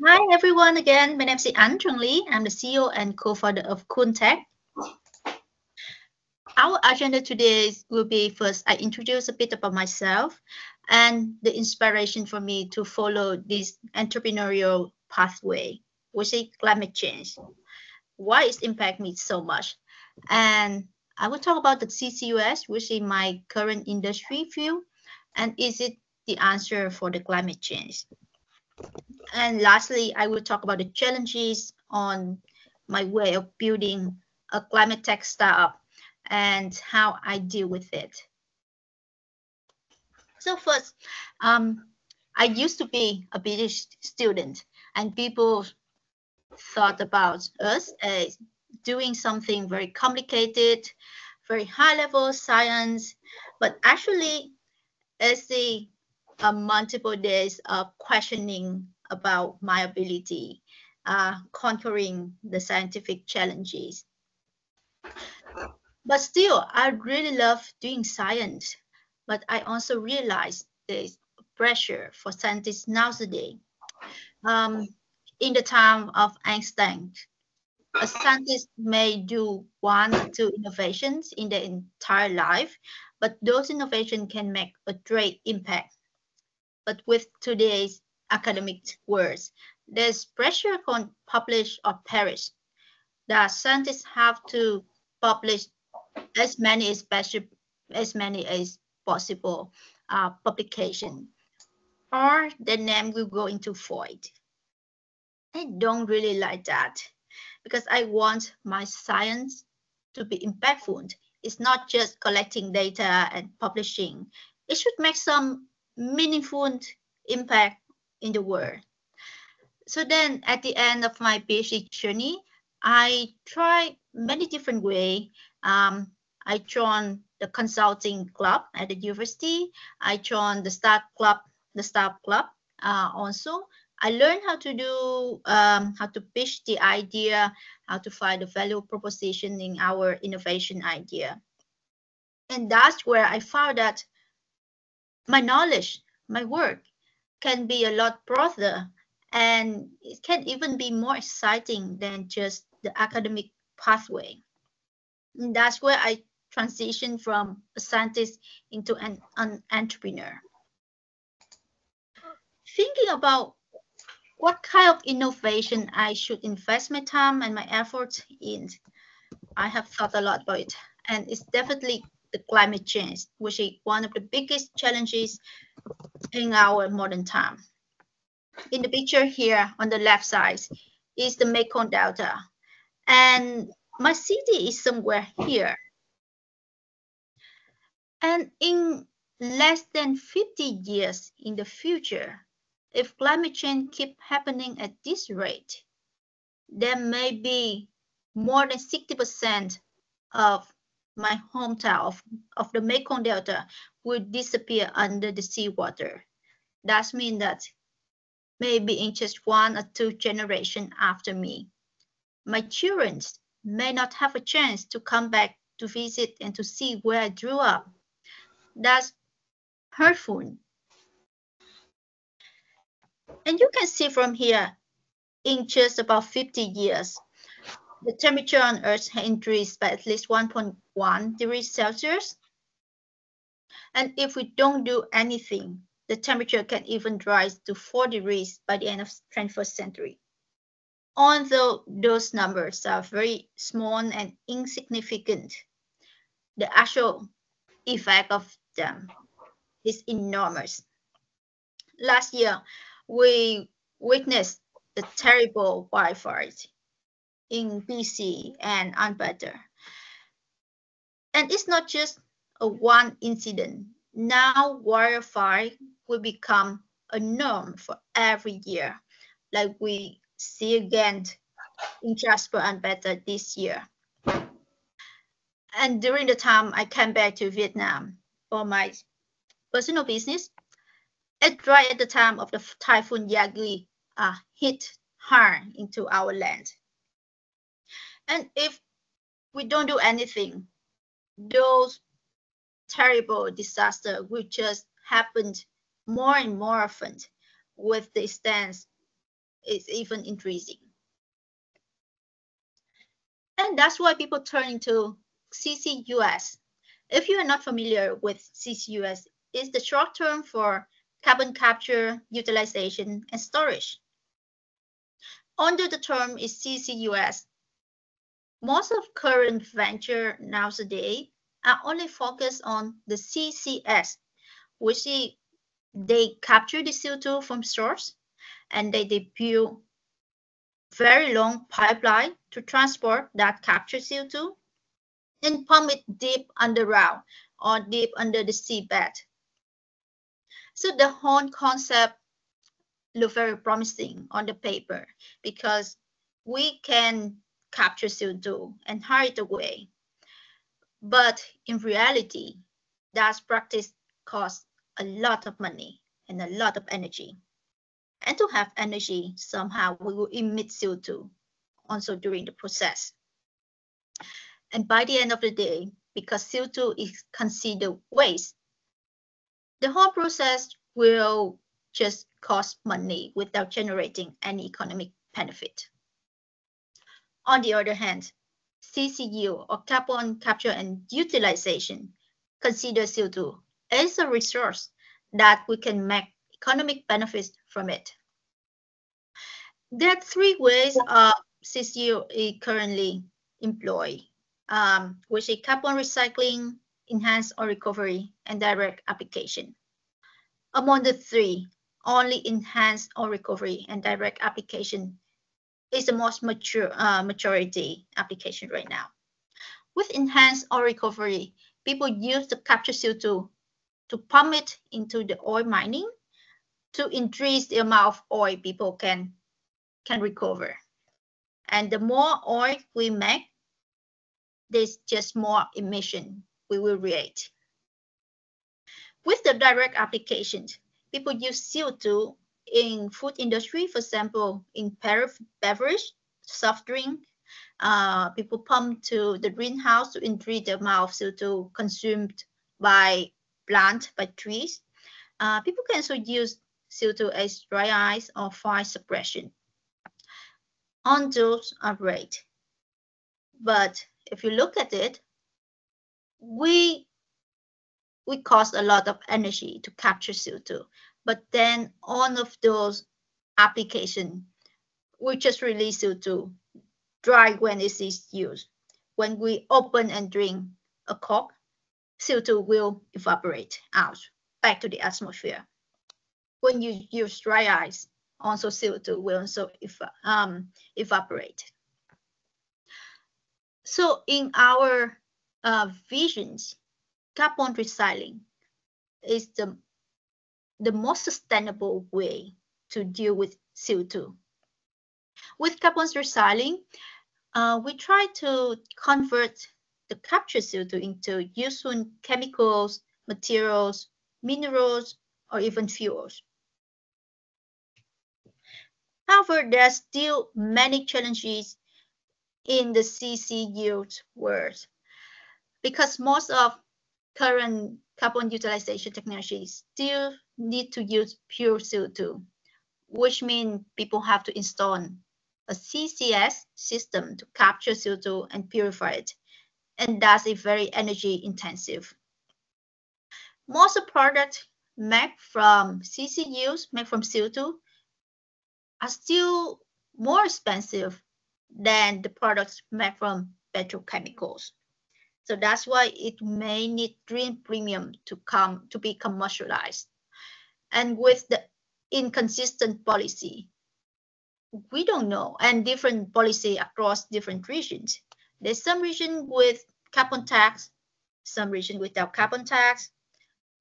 Hi everyone again. My name is Anh TranLy. I'm the CEO and co-founder of Cleantech. Our agenda today will be first I introduce a bit about myself and the inspiration for me to follow this entrepreneurial pathway, which is climate change. Why it impact me so much? And I will talk about the CCUS, which is my current industry field, and is it the answer for the climate change? And lastly, I will talk about the challenges on my way of building a climate tech startup and how I deal with it. So first, I used to be a British student, and people thought about us as doing something very complicated, very high-level science, but actually, as the multiple days of questioning about my ability, conquering the scientific challenges. But still, I really love doing science. But I also realize there's pressure for scientists nowadays. In the time of Einstein, a scientist may do 1 or 2 innovations in their entire life, but those innovations can make a great impact. But with today's academic words, there's pressure on publish or perish. The scientists have to publish as many as possible publication, or the name will go into void. I don't really like that because I want my science to be impactful. It's not just collecting data and publishing. It should make some meaningful impact in the world. So then at the end of my PhD journey, I tried many different ways. I joined the consulting club at the university. I joined the startup club also. I learned how to do, how to pitch the idea, how to find the value proposition in our innovation idea. And that's where I found that my knowledge, my work can be a lot broader, and it can even be more exciting than just the academic pathway. And that's where I transitioned from a scientist into an entrepreneur. Thinking about what kind of innovation I should invest my time and my efforts in, I have thought a lot about it, and it's definitely the climate change, which is one of the biggest challenges in our modern time. In the picture here on the left side is the Mekong Delta, and my city is somewhere here. And in less than 50 years in the future, if climate change keeps happening at this rate, there may be more than 60% of my hometown of the Mekong Delta will disappear under the seawater. That means that maybe in just 1 or 2 generations after me, my children may not have a chance to come back to visit and to see where I grew up. That's hurtful. And you can see from here, in just about 50 years, the temperature on Earth has increased by at least 1.1 degrees Celsius. And if we don't do anything, the temperature can even rise to 4 degrees by the end of the 21st century. Although those numbers are very small and insignificant, the actual effect of them is enormous. Last year, we witnessed the terrible wildfires in BC and Alberta. And it's not just a one incident. Now wildfire will become a norm for every year, like we see again in Jasper and Alberta this year. And during the time I came back to Vietnam for my personal business, it right at the time of the Typhoon Yagi hit hard into our land. And if we don't do anything, those terrible disasters will just happen more and more often with the extent is even increasing. And that's why people turn into CCUS. If you are not familiar with CCUS, it's the short term for carbon capture, utilization, and storage. Under the term is CCUS. Most of current venture nowadays are only focused on the CCS, which is they capture the CO2 from source and they build very long pipeline to transport that captured CO2 and pump it deep underground or deep under the seabed. So the whole concept looks very promising on the paper because we can capture CO2 and hide it away. But in reality, that practice costs a lot of money and a lot of energy. And to have energy, somehow we will emit CO2 also during the process. And by the end of the day, because CO2 is considered waste, the whole process will just cost money without generating any economic benefit. On the other hand, CCU, or carbon capture and utilization, considers CO2 as a resource that we can make economic benefits from it. There are three ways CCU is currently employed, which is carbon recycling, enhanced oil recovery, and direct application. Among the three, only enhanced oil recovery and direct application is the most majority application right now. With enhanced oil recovery, people use the captured CO2 to pump it into the oil mining to increase the amount of oil people can recover. And the more oil we make, there's just more emission we will create. With the direct applications, people use CO2 in food industry, for example, in beverage, soft drink. People pump to the greenhouse to increase the amount of CO2 consumed by plants, by trees. People can also use CO2 as dry ice or fire suppression. On those are great. But if you look at it, we cost a lot of energy to capture CO2. But then all of those applications, we just release CO2 dry when it is used. When we open and drink a Coke, CO2 will evaporate out back to the atmosphere. When you use dry ice, also CO2 will also evaporate. So in our visions, carbon recycling is the most sustainable way to deal with CO2. With carbon recycling, we try to convert the captured CO2 into useful chemicals, materials, minerals, or even fuels. However, there are still many challenges in the CCU world because most of current carbon utilization technologies still need to use pure CO2, which means people have to install a CCS system to capture CO2 and purify it, and that's a very energy intensive. Most of products made from CCUs, made from CO2, are still more expensive than the products made from petrochemicals. So that's why it may need green premium to be commercialized. And with the inconsistent policy, we don't know, and different policy across different regions. There's some region with carbon tax, some region without carbon tax.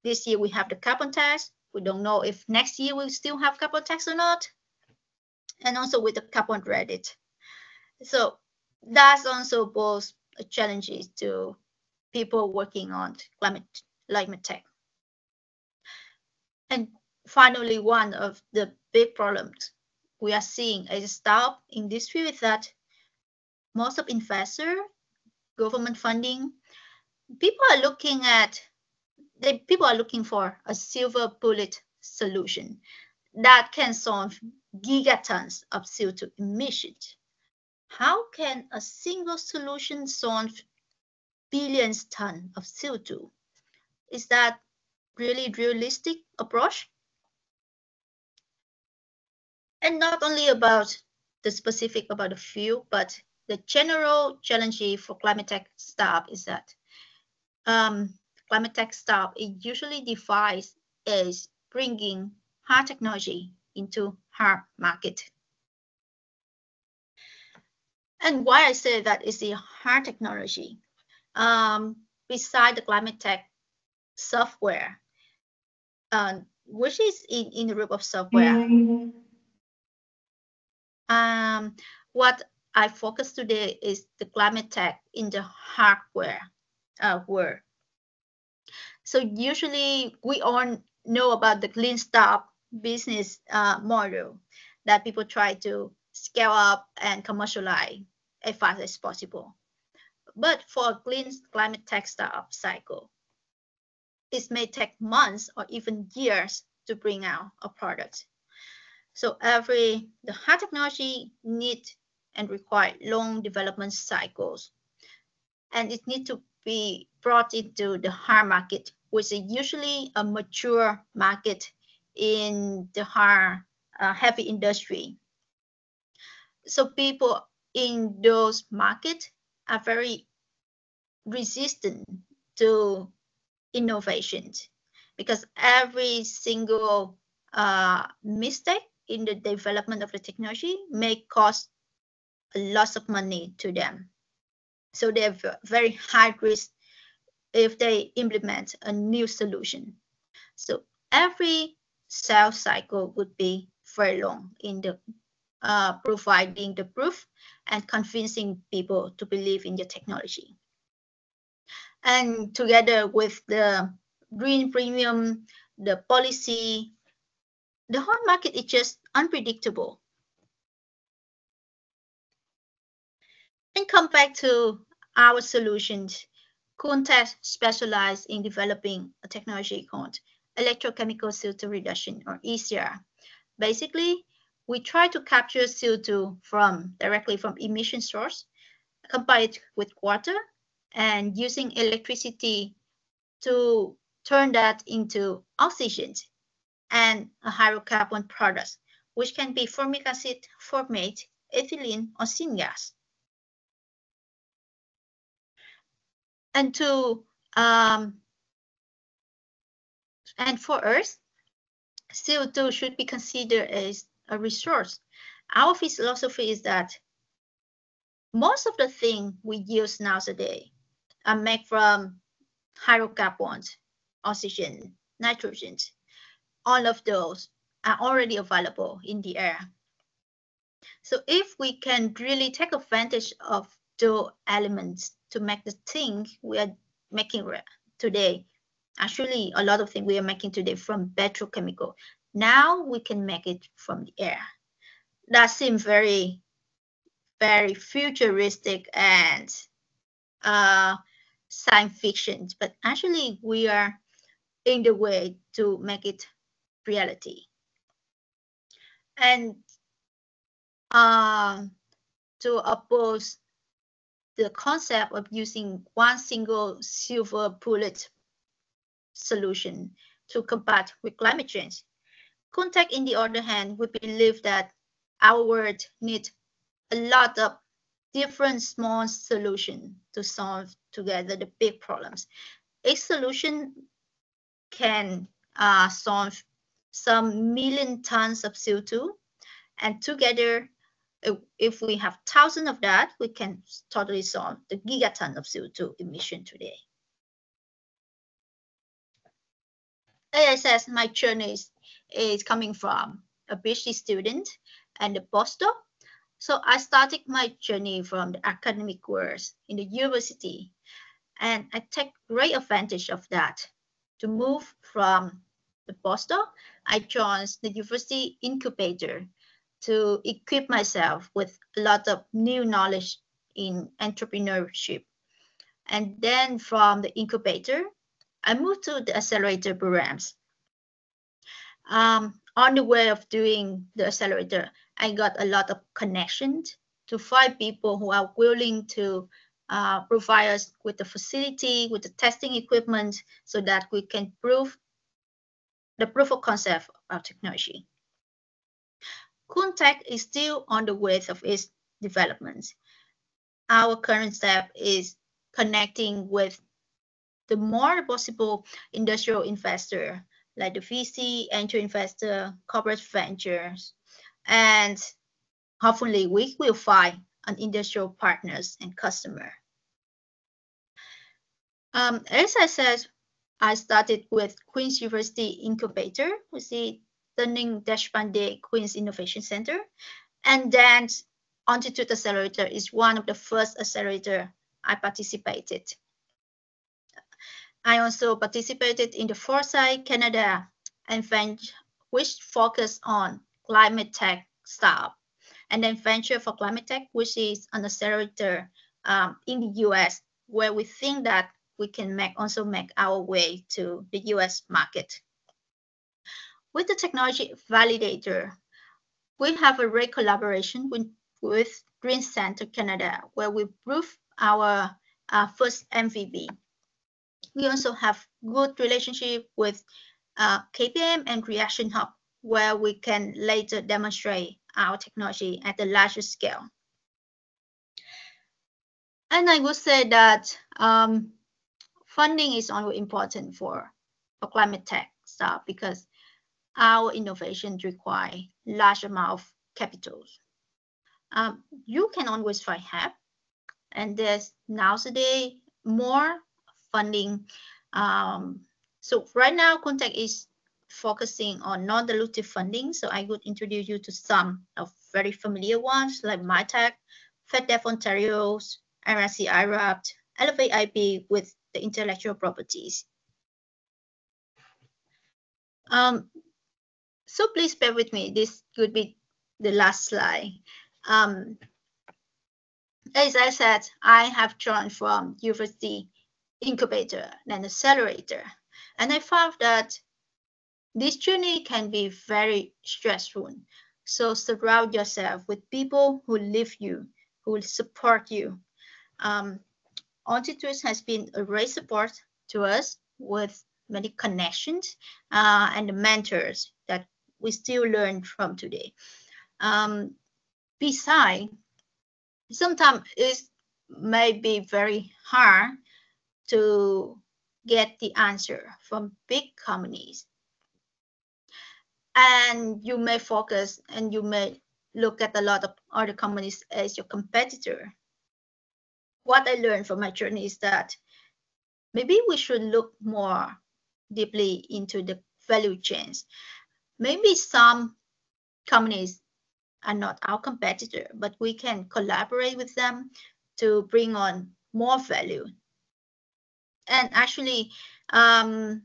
This year we have the carbon tax. We don't know if next year we'll still have carbon tax or not. And also with the carbon credit. So that's also both challenges to people working on climate tech. And finally, one of the big problems we are seeing as a startup industry is that most of investors, government funding, people are looking for a silver bullet solution. that can solve gigatons of CO2 emissions. How can a single solution solve billions tons of CO2? Is that really realistic approach? And not only about the specific about the fuel, but the general challenge for climate tech startup is that climate tech startup it usually defines as bringing hard technology into hard market. And why I say that is the hard technology. Beside the climate tech software, which is in the group of software. What I focus today is the climate tech in the hardware world. So usually we all know about the clean startup business model that people try to scale up and commercialize as fast as possible. But for a clean climate tech startup cycle, it may take months or even years to bring out a product. So the hard technology need and require long development cycles, and it needs to be brought into the hard market, which is usually a mature market in the hard heavy industry. So people in those markets are very resistant to innovations because every single mistake in the development of the technology may cost a lot of money to them. So they have very high risk if they implement a new solution. So every sales cycle would be very long in the providing the proof and convincing people to believe in the technology. And together with the green premium, the policy, the whole market is just unpredictable. And come back to our solutions. Cleantech specializes in developing a technology called electrochemical CO2 reduction, or ECR. Basically, we try to capture CO2 directly from emission source, combine it with water, and using electricity to turn that into oxygen and a hydrocarbon product, which can be formic acid, formate, ethylene, or syngas. And for Earth, CO2 should be considered as a resource. Our philosophy is that most of the things we use nowadays are made from hydrocarbons, oxygen, nitrogen. All of those are already available in the air. So if we can really take advantage of those elements to make the thing we are making today, actually a lot of things we are making today from petrochemical, now we can make it from the air. That seems very, very futuristic and science fiction, but actually we are in the way to make it reality. And to oppose the concept of using one single silver bullet solution to combat with climate change, Cleantech, on the other hand, we believe that our world needs a lot of different small solutions to solve together the big problems. A solution can solve some million tons of CO2, and together, if we have thousands of that, we can totally solve the gigaton of CO2 emission today. As I said, my journey is coming from a PhD student and a postdoc. So I started my journey from the academic world in the university, and I take great advantage of that. To move from the postdoc, I joined the university incubator to equip myself with a lot of new knowledge in entrepreneurship. And then from the incubator, I moved to the accelerator programs. On the way of doing the accelerator, I got a lot of connections to find people who are willing to provide us with the facility, with the testing equipment, so that we can prove the proof of concept of our technology. Cleantech is still on the way of its development. Our current step is connecting with the more possible industrial investor, like the VC, angel investor, corporate ventures, and hopefully we will find an industrial partners and customer. As I said, I started with Queen's University Incubator, which is the Dunning-Dashbande Queen's Innovation Center, and then Altitude Accelerator is one of the first accelerator I participated. I also participated in the Foresight Canada event, which focused on climate tech startup, and then Venture for Climate Tech, which is an accelerator in the US, where we think that we can also make our way to the US market. With the technology validator, we have a great collaboration with Green Center Canada, where we prove our first MVP. We also have good relationship with KPM and Reaction Hub, where we can later demonstrate our technology at a larger scale. And I would say that funding is only important for climate tech stuff, because our innovations require large amount of capital. You can always find help, and there's nowadays more funding. So right now, Cleantech is focusing on non-dilutive funding. So I would introduce you to some of very familiar ones like MyTech, FedDev Ontario's, RSC IRAP, Elevate IP with the intellectual properties. So please bear with me. This could be the last slide. As I said, I have joined from University Incubator and Accelerator, and I found that this journey can be very stressful. So surround yourself with people who live you, who will support you. Altitude has been a great support to us with many connections and the mentors that we still learn from today. Besides, sometimes it may be very hard to get the answer from big companies. And you may focus and you may look at a lot of other companies as your competitor. What I learned from my journey is that maybe we should look more deeply into the value chains. Maybe some companies are not our competitor, but we can collaborate with them to bring on more value. And actually, when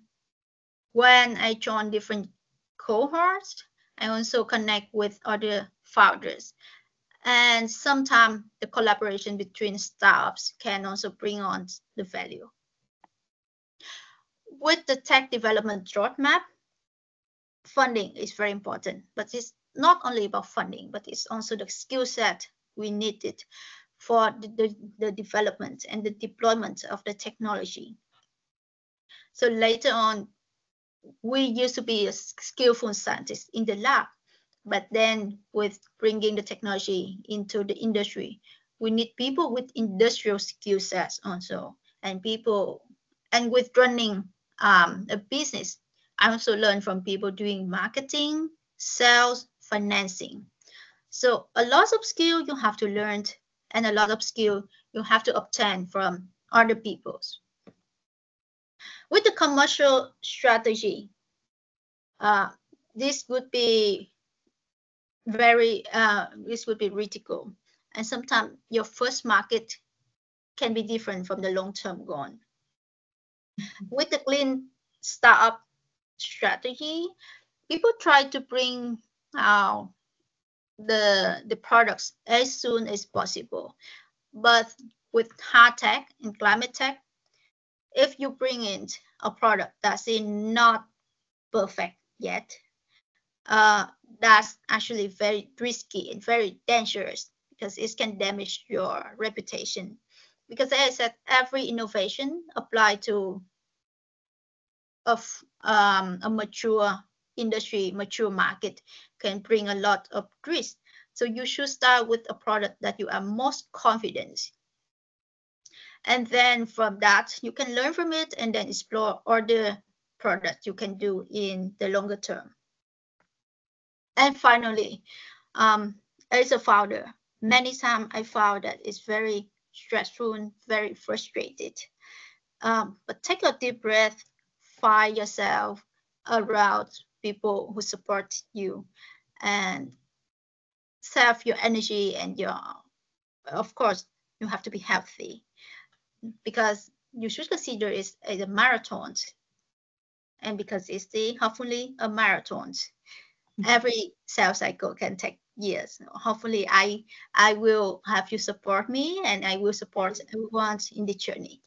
I join different cohorts, I also connect with other founders. And sometimes the collaboration between startups can also bring on the value. With the tech development roadmap, funding is very important, but it's not only about funding, but it's also the skill set we needed for the development and the deployment of the technology. So later on, we used to be a skillful scientist in the lab, but then with bringing the technology into the industry, we need people with industrial skill sets also, and people, and with running a business. I also learned from people doing marketing, sales, financing. So a lot of skill you have to learn, and a lot of skill you have to obtain from other people's. With the commercial strategy, this would be critical. And sometimes your first market can be different from the long-term goal. With the clean startup strategy, people try to bring the products as soon as possible. But with hard tech and climate tech, if you bring in a product that's not perfect yet, that's actually very risky and very dangerous because it can damage your reputation. Because as I said, every innovation applied to a mature industry, mature market can bring a lot of risk. So you should start with a product that you are most confident. And then from that, you can learn from it and then explore other products you can do in the longer term. And finally, as a founder, many times I found that it's very stressful, very frustrated. But take a deep breath, find yourself around people who support you, and save your energy and of course, you have to be healthy because you should consider it as a marathon. And because it's hopefully a marathon, every sales cycle can take years. Hopefully, I will have you support me, and I will support everyone in the journey.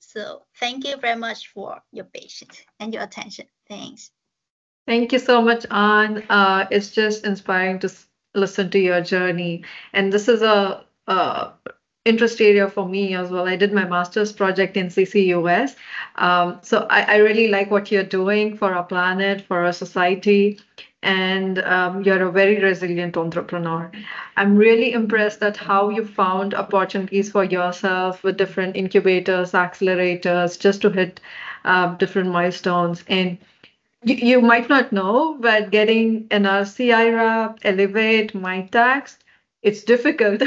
So thank you very much for your patience and your attention. Thanks. Thank you so much, Anne. It's just inspiring to listen to your journey. And this is a interest area for me as well. I did my master's project in CCUS. So I really like what you're doing for our planet, for our society. And you're a very resilient entrepreneur. I'm really impressed at how you found opportunities for yourself with different incubators, accelerators, just to hit different milestones. And you might not know, but getting an RCI wrap, Elevate, my tax, it's difficult.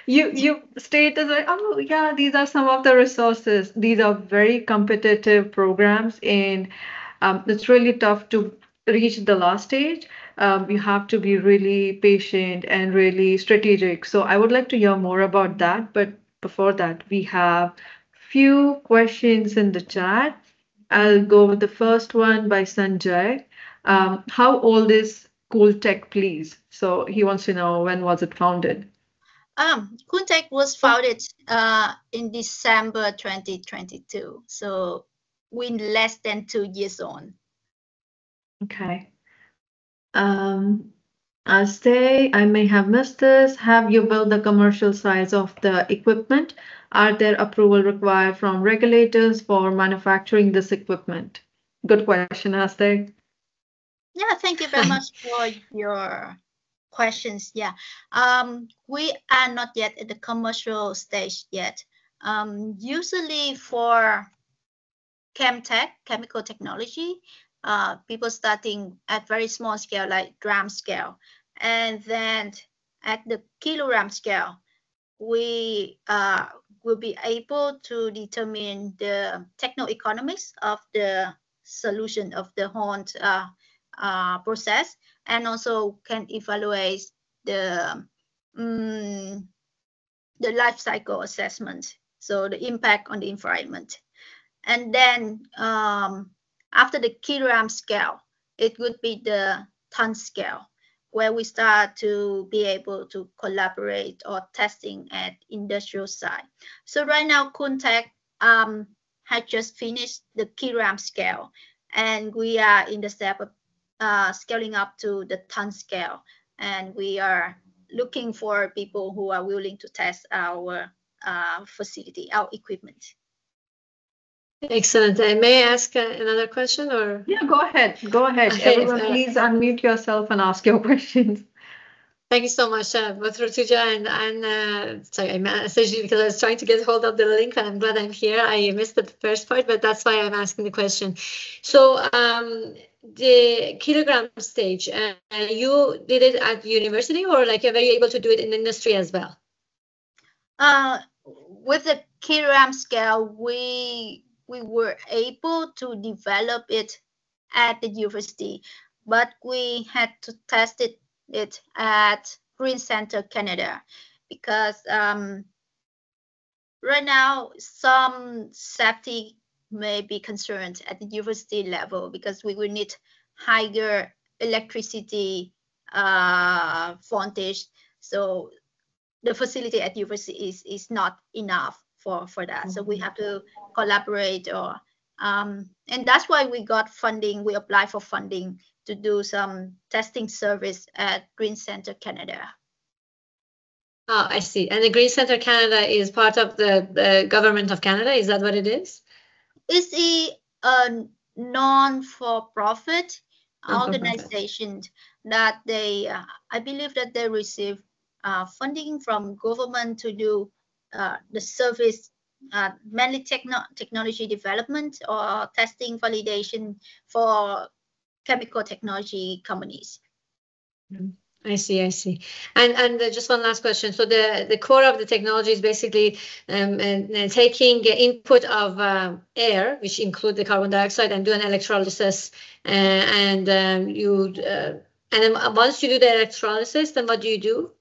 You state as like, oh yeah, these are some of the resources. These are very competitive programs, and it's really tough to reach the last stage. You have to be really patient and really strategic. So I would like to hear more about that. But before that, we have few questions in the chat. I'll go with the first one by Sanjay. How old is Cleantech, please? So he wants to know when was it founded? Cleantech was founded in December 2022, so we're less than 2 years on. Okay. I'll say I may have missed this. Have you built the commercial size of the equipment? Are there approval required from regulators for manufacturing this equipment? Good question, Aste. Yeah, thank you very much for your questions. Yeah, we are not yet at the commercial stage yet. Usually for chemical technology, people starting at very small scale, like gram scale, and then at the kilogram scale, we will be able to determine the techno-economics of the solution of the whole process, and also can evaluate the life cycle assessment, so the impact on the environment. And then after the kilogram scale, it would be the ton scale, where we start to be able to collaborate or testing at industrial side. So right now, Cleantech had just finished the kilogram scale, and we are in the step of scaling up to the ton scale. And we are looking for people who are willing to test our facility, our equipment. Excellent. May I ask another question or? Yeah, go ahead. Go ahead. Okay, Everyone, please unmute yourself and ask your questions. Thank you so much, both Rutuja and sorry, I messaged you because I was trying to get hold of the link, and I'm glad I'm here. I missed the first part, but that's why I'm asking the question. So the kilogram stage, you did it at university, or like were you able to do it in industry as well? With the kilogram scale, we were able to develop it at the university, but we had to test it at Green Center, Canada, because right now some safety may be concerned at the university level because we will need higher electricity voltage. So the facility at university is not enough for that. So we have to collaborate or And that's why we got funding. We applied for funding to do some testing service at Green Center Canada. Oh, I see. And the Green Center Canada is part of the government of Canada. Is that what it is? It's a non-for-profit organization that they, I believe that they receive funding from government to do the service, mainly technology development or testing validation for chemical technology companies. I see. And just one last question. So the core of the technology is basically taking input of air, which include the carbon dioxide, and do an electrolysis. And then once you do the electrolysis, then what do you do?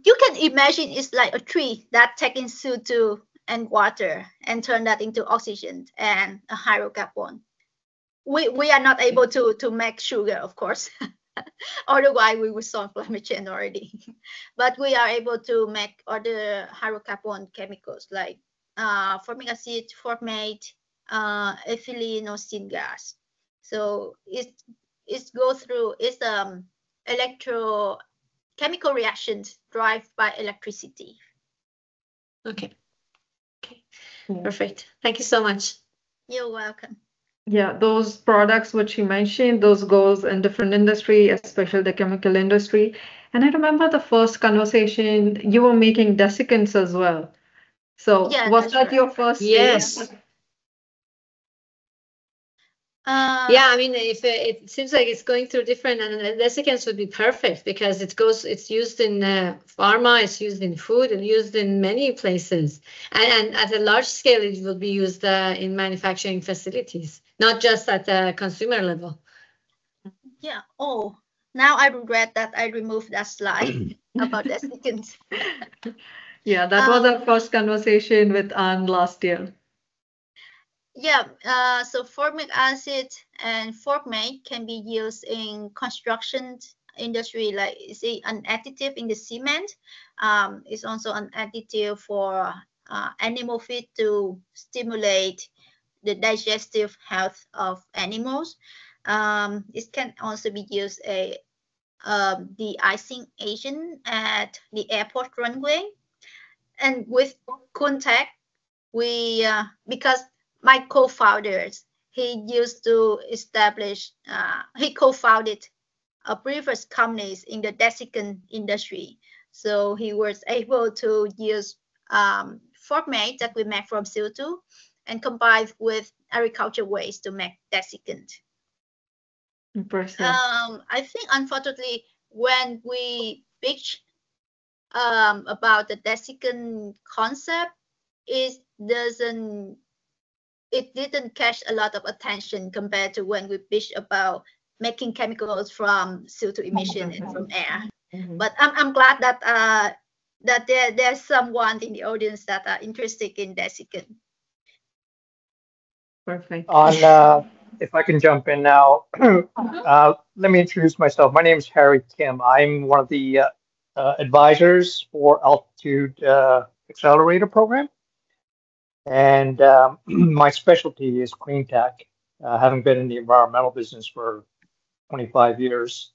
You can imagine it's like a tree that takes in CO2 and water and turn that into oxygen and a hydrocarbon. We are not able to make sugar, of course. Otherwise, we would solve climate change already. But we are able to make other hydrocarbon chemicals like formic acid, formate, ethylene or syngas. So it's go through electrochemical reactions driven by electricity. Okay. Perfect. Thank you so much. You're welcome. Yeah, those products which you mentioned, those goes in different industry, especially the chemical industry. And I remember the first conversation, you were making desiccants as well. So Yeah, was that right. your first Yes. stage? Yeah, I mean, if it seems like it's going through different, and desiccants would be perfect because it's used in pharma, it's used in food, and used in many places. And at a large scale, it will be used in manufacturing facilities, not just at the consumer level. Yeah. Oh, now I regret that I removed that slide about desiccants. Yeah, that was our first conversation with Anne last year. Yeah, so formic acid and formate can be used in construction industry, like an additive in the cement. It's also an additive for animal feed to stimulate the digestive health of animals. It can also be used as the icing agent at the airport runway. And with Cleantech, we because my co-founders, he used to establish, he co-founded a previous companies in the desiccant industry. So he was able to use formate that we make from CO2 and combine with agriculture waste to make desiccant. Impressive. I think unfortunately when we pitched about the desiccant concept, it didn't catch a lot of attention compared to when we pitched about making chemicals from CO2 emission and from air. But I'm glad that there's someone in the audience that are interested in desiccant. Perfect. If I can jump in now, let me introduce myself. My name is Harry Kim. I'm one of the advisors for Altitude Accelerator program. And my specialty is Cleantech, having been in the environmental business for 25 years.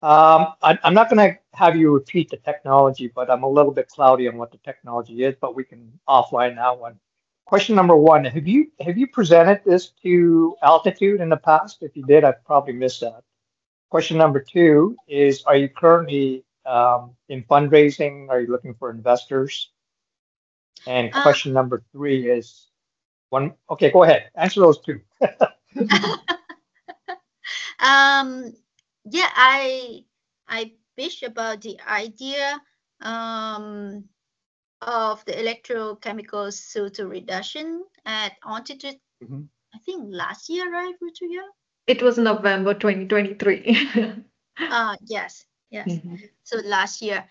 I'm not going to have you repeat the technology, but I'm a little bit cloudy on what the technology is, but we can offline that one. Question number one, have you presented this to Altitude in the past? If you did, I probably missed that. Question number two is, are you currently in fundraising? Are you looking for investors? And question number three is okay, go ahead. Answer those two. Yeah, I pitched about the idea of the electrochemical CO2 reduction at Altitude. I think last year, right, Rutuya? It was November 2023. Yes. So last year.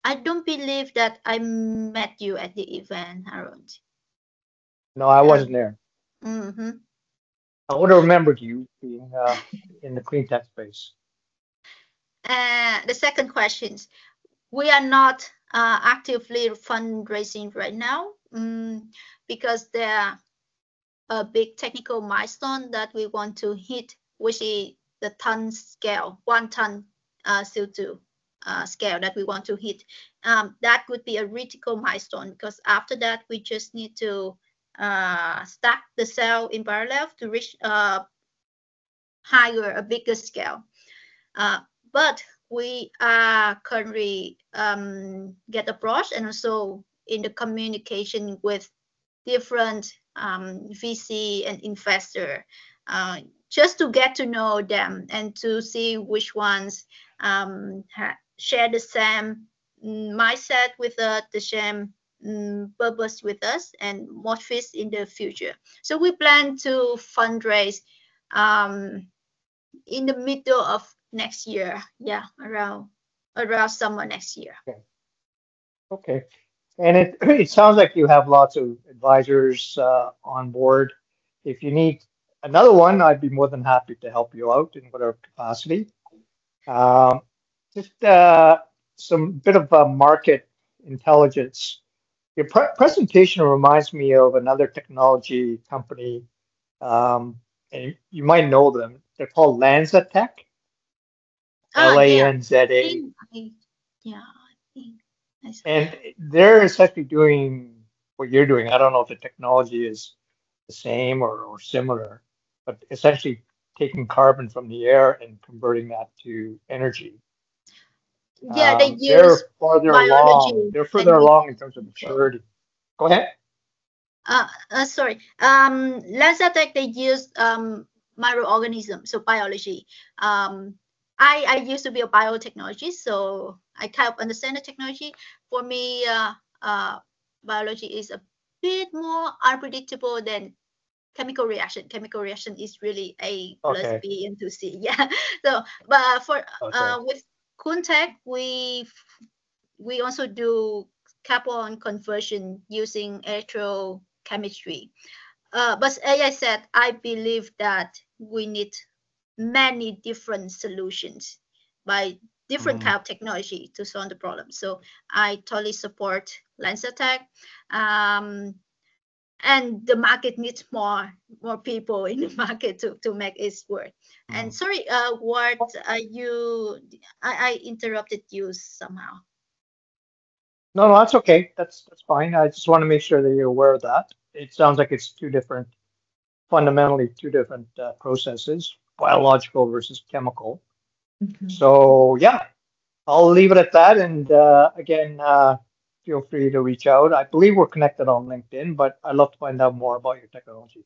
I don't believe that I met you at the event, Harold. No, I wasn't there. Mm-hmm. I would have remembered you being in the Cleantech space. The second question, we are not actively fundraising right now. because there are a big technical milestone that we want to hit, which is the ton scale, 1 ton CO2 scale that we want to hit. That would be a critical milestone, because after that we just need to stack the cell in parallel to reach a bigger scale. But we are currently get approached, and also in the communication with different VC and investor, just to get to know them and to see which ones share the same mindset with us, the same purpose with us, and what fits in the future. So we plan to fundraise in the middle of next year. Yeah, around summer next year. Okay. And it sounds like you have lots of advisors on board. If you need another one, I'd be more than happy to help you out in whatever capacity. Just some bit of market intelligence. Your presentation reminds me of another technology company, and you might know them. They're called LanzaTech. Lanza. Yeah, I think. And they're essentially doing what you're doing. I don't know if the technology is the same or similar, but essentially taking carbon from the air and converting that to energy. Yeah, they use they're farther biology. along. They're further along in terms of maturity. Go ahead. Sorry. LanzaTech, they use microorganisms, so biology. I used to be a biotechnologist, so I kind of understand the technology. For me, biology is a bit more unpredictable than chemical reaction. Chemical reaction is really A plus B into C. Yeah. So, but for with Cleantech, we also do carbon conversion using electrochemistry. But as I said, I believe that we need many different solutions by different kind of technology to solve the problem. So I totally support LanzaTech. And the market needs more people in the market to make it work. And sorry, what I interrupted you somehow. No, that's okay. That's fine. I just want to make sure that you're aware of that. It sounds like it's fundamentally two different processes, biological versus chemical. So yeah, I'll leave it at that. And again, feel free to reach out. I believe we're connected on LinkedIn, but I'd love to find out more about your technology.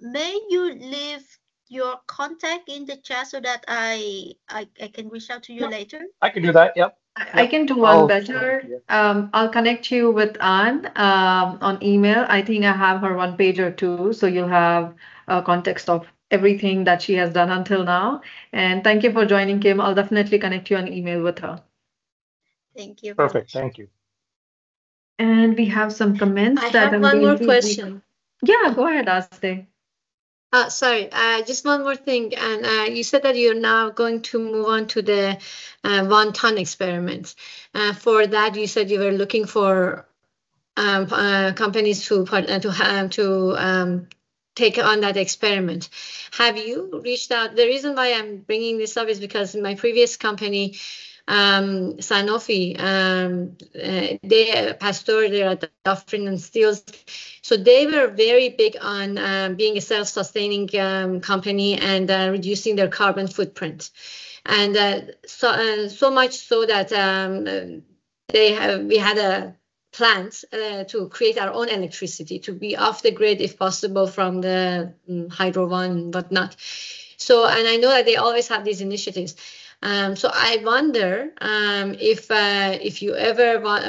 May you leave your contact in the chat so that I can reach out to you later? I can do that. Yep. I can do one better. I'll connect you with Anne on email. I think I have her one pager too, so you'll have a context of everything that she has done until now. And thank you for joining, Kim. I'll definitely connect you on email with her. Thank you. Perfect. Thank you. And we have some comments. I have one more question. Yeah, go ahead, Aste. Sorry, just one more thing. And you said that you're now going to move on to the 1 ton experiment. For that, you said you were looking for companies to take on that experiment. Have you reached out? The reason why I'm bringing this up is because in my previous company, Sanofi, they Pasteur, they're at Dufferin and Steels. So they were very big on being a self-sustaining company and reducing their carbon footprint. And so much so that we had a plans to create our own electricity, to be off the grid if possible from the hydro one and whatnot. So, and I know that they always have these initiatives. So I wonder if you ever want,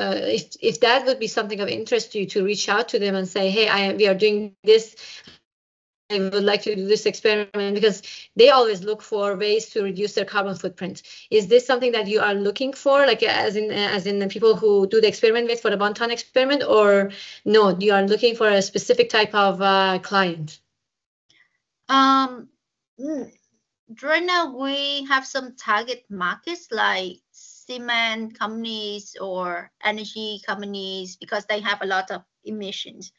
if that would be something of interest to you, to reach out to them and say, hey, we are doing this. I would like to do this experiment, because they always look for ways to reduce their carbon footprint. Is this something that you are looking for, like as in the people who do the experiment with for the 1 ton experiment, or no, you are looking for a specific type of client? Right now we have some target markets like cement companies or energy companies because they have a lot of emissions.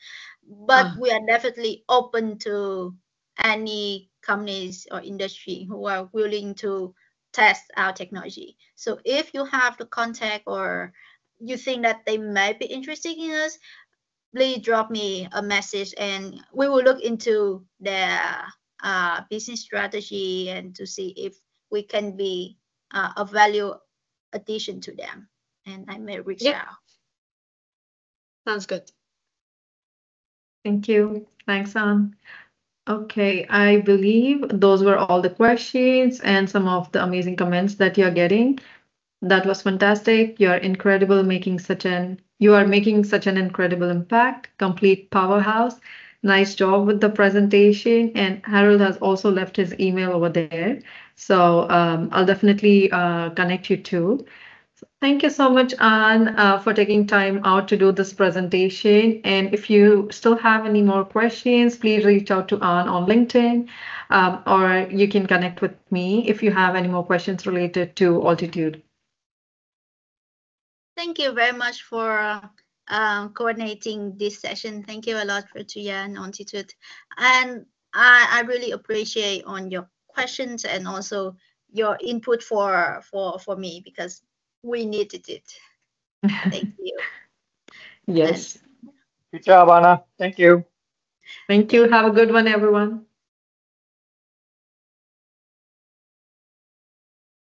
But we are definitely open to any companies or industry who are willing to test our technology. So if you have the contact or you think that they may be interested in us, please drop me a message and we will look into their business strategy and to see if we can be a value addition to them. And I may reach out. Sounds good. Thank you. Thanks, Ann. Okay, I believe those were all the questions and some of the amazing comments that you're getting. That was fantastic. You are incredible, you are making such an incredible impact, complete powerhouse. Nice job with the presentation. And Harold has also left his email over there. So I'll definitely connect you too. Thank you so much, Anne, for taking time out to do this presentation. And if you still have any more questions, please reach out to Anne on LinkedIn, or you can connect with me if you have any more questions related to altitude. Thank you very much for coordinating this session. Thank you a lot for Tuya and Altitude. And I really appreciate on your questions and also your input for me because we needed it. Thank you. Yes. Good job, Anna. Thank you. Thank you. Have a good one, everyone.